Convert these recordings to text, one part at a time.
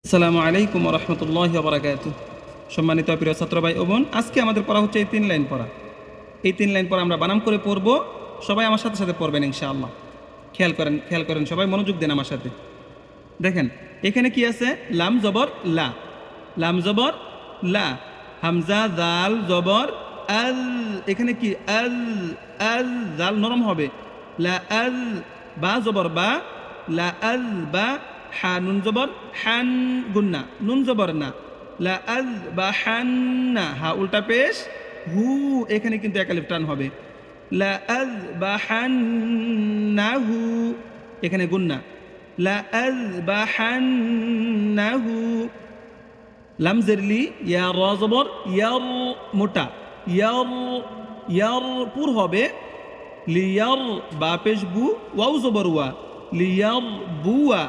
আসসালামু আলাইকুম ওয়া রাহমাতুল্লাহি ওয়া বারাকাতুহু। সম্মানিত প্রিয় ছাত্র ভাই ও বোন, আজকে আমাদের পড়া হচ্ছে এই 3 লাইন পড়া। এই 3 লাইন পড়া আমরা বানান করে পড়ব। সবাই আমার সাথে সাথে পড়বেন ইনশাআল্লাহ। খেয়াল করেন, সবাই মনোযোগ দেন আমার সাথে। দেখেন এখানে কি আছে? লাম জবর লা, লাম জবর লা, হামজা জাল জবর আল। এখানে কি আল, আল জাল নরম হবে। লা আল, বা জবর বা, লা আল বা, হা নুন জবর হান, গুন্না নুন জবর না, লা আল বা হান না, হা উল্টা পেশ হু, এখানে কিন্তু একালিফ টান হবে। লা আল বা হান না হু, এখানে গুন্না, লা আল বা হান না হু। লাম জেরলি ইয়া র জবর ইয়ার, মোটা ইয়ার, ইয়ার পুর হবে। লিয়ার বা পেশ বু, ওয়াও জবর ওয়া, লিয়ার বুয়া,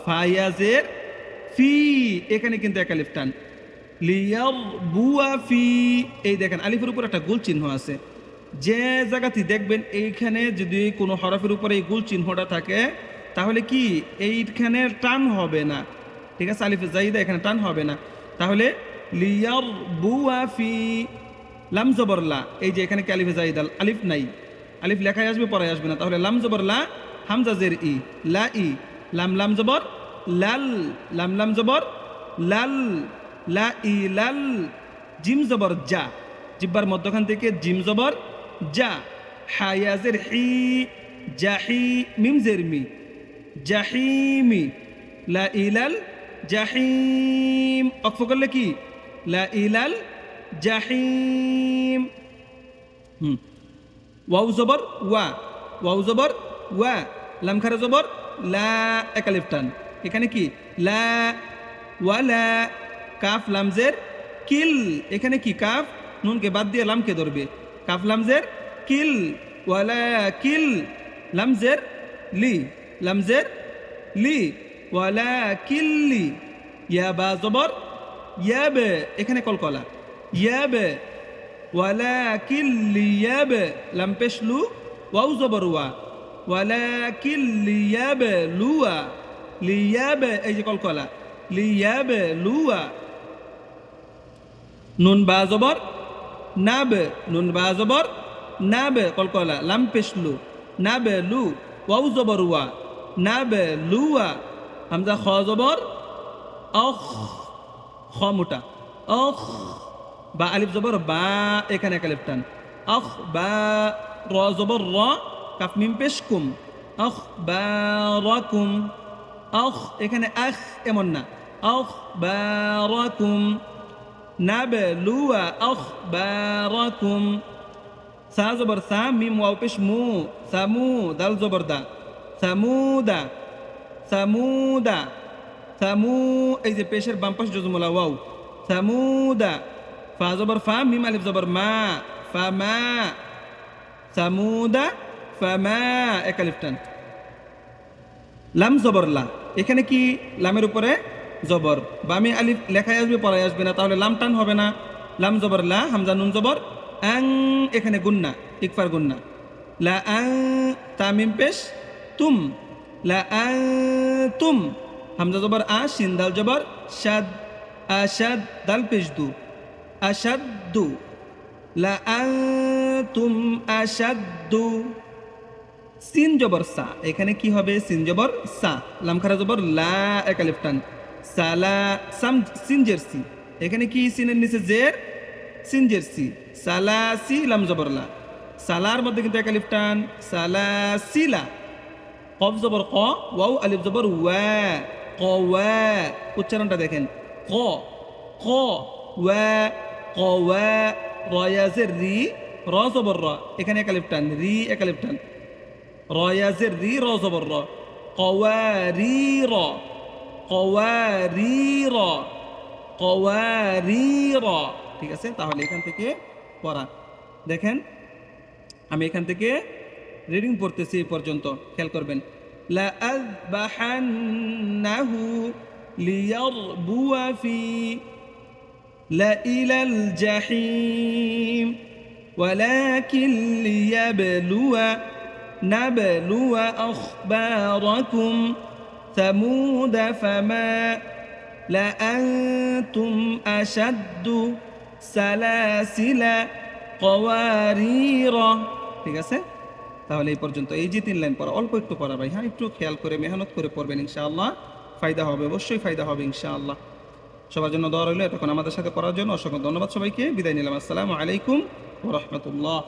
ফায়াজের ফি, এখানে কিন্তু একালিফ টান। লিয়ার বুয়া ফি, এই দেখেন আলিফের উপর একটা গোল চিহ্ন আছে। যে জায়গাতে দেখবেন এইখানে যদি কোনো হরফের উপরে এই গোল চিহ্নটা থাকে, তাহলে কি এইখানে টান হবে না। ঠিক আছে, আলিফে জাইদা এখানে টান হবে না। তাহলে লিয়ার বুয়া ফি, লাম জবর লা, এই যে এখানে কি আলিফে জাইদা, আলিফ নাই, আলিফ লেখায় আসবে পড়ায় আসবে না। তাহলে লাম জবর লা, হামজা জের ই, লা ই, লাম লাম জবর লাল, লাম লাম জবর লাল, লা ই লাল, জিম জবর যা, জিব্বার মধ্যখান থেকে জিম জবর যা, হায়াজের হি, জাহি, মিম জের মি, জাহিমি, লা ইলাল জাহিম, অক্ফ করলে কি লা ইলাল জাহিম। ওয়াও জবর ওয়া, ওয়াও জবর ওয়া, লাম খারা জবর লা, একালিফ টান। এখানে কি লা ওয়ালা, কাফ লামজের কিল, এখানে কি কাফ নুনকে বাদ দিয়ে লামকে ধরবে, কাফ লামজের কিল, ওয়ালা কিল, লামজের লি, লামজের লি, ওয়ালা কিল্লি, ইয়া বা জবর ইয়াবে, এখানে কলকলা ইয়াবে, ওয়ালা কিল্লি ইয়াবে, লাম পেশ লু, ওয়াও জবর ওয়া, ওয়ালা কিল্লি ইয়াবে লুয়া, লিয়াবে, এই যে কলকলা লিয়াবে লুয়া। নুন বা জবর নাবে, নুন বা জবর নাবে, কলকলা লাম পেশলু, নাবে লু, ওয়াও জবর ওয়া, নাবে লুয়া। হামজা খ জবর অখ, খ মোটা অখ, বা আলিফ জবর বা, এখানে এক আলিফ টান, অখ বা, র জবর র, কাফ মিম পেশ কুম, অখ বা রকুম, অখ, এখানে আখ এমন না, অখ বা রকুম, নাবলুয়া অখ বা রকুম। সা জবর সা, মিম ওয়াও পেশ মু, সামু, দাল জবর দা, সামুদা, সামুদা, সামু, এই যে পেশের বাম পাশ জজমলা ওয়াও, সামুদা। ফা জবর ফা, মিম আলিফ জবর মা, ফামা, সামুদা ফামা, এক আলিফ টান। লাম জবর লা, এখানে কি লামের উপরে জবর, বামে আলিফ লেখায় আসবে পড়ায় আসবে না, তাহলে লাম টান হবে না। লাম জবর লা, হামজা নুন জবর আং, এখানে গুন্না, ইকফার গুন্না, লা আং, তামিম পেশ তুম, লা আং তুম, হামজা জবর আ, শিন দাল জবর শাদ, আশাদ, দাল পেশ দু, আশাদ্দু, লা আং তুম আশাদ্দু। সিন জবর সা, এখানে কি হবে সিন জবর সা, লাম খারা জবর লা, এক আলিফ টান, সালা, সাম সিন জেরসি, এখানে কি সিনের নিচে জের, সিন জেরসি, সালা সি, লাম জবর লা, সালার মধ্যে কিন্তু এক আলিফ টান, সালা সিলা। কফ জবর ক, ওয়াও আলিফ জবর ওয়া, ক ওয়া, উচ্চারণটা দেখেন ক, ক ওয়া, ক ওয়া, রয়াজের রি, র জবর র, এখানে এক আলিফ টান, রি এক আলিফ টান, রয়াজের রি, র জবর র, কওয়ারির, কওয়ারির, কওয়ারির। ঠিক আছে, তাহলে এখান থেকে পড়া দেখেন, আমি এখান থেকে রিডিং পড়তেছি এই পর্যন্ত, খেয়াল করবেন। লা আযবাহান্নাহু লিয়ারবুয়া ফি, লা ইলাল জাহিম, ওয়ালাকিন লিয়াবলুয়া, نبلو أخباركم ثمود فما لأنتم أشد سلاسل قوارير। ঠিক আছে, তাহলে এই পর্যন্ত। এই যে 3 লাইন পড়া, অল্প একটু পড়া ভাই, হ্যাঁ একটু খেয়াল করে মেহনত করে পড়বেন, ইনশাআল্লাহ ফায়দা হবে, অবশ্যই ফায়দা হবে ইনশাআল্লাহ। সবার জন্য দোয়া রইল। এতক্ষণ আমাদের সাথে পড়ার জন্য অসংখ্য ধন্যবাদ সবাইকে। বিদায় নিলাম। আসসালামু আলাইকুম ওয়া রাহমাতুল্লাহ।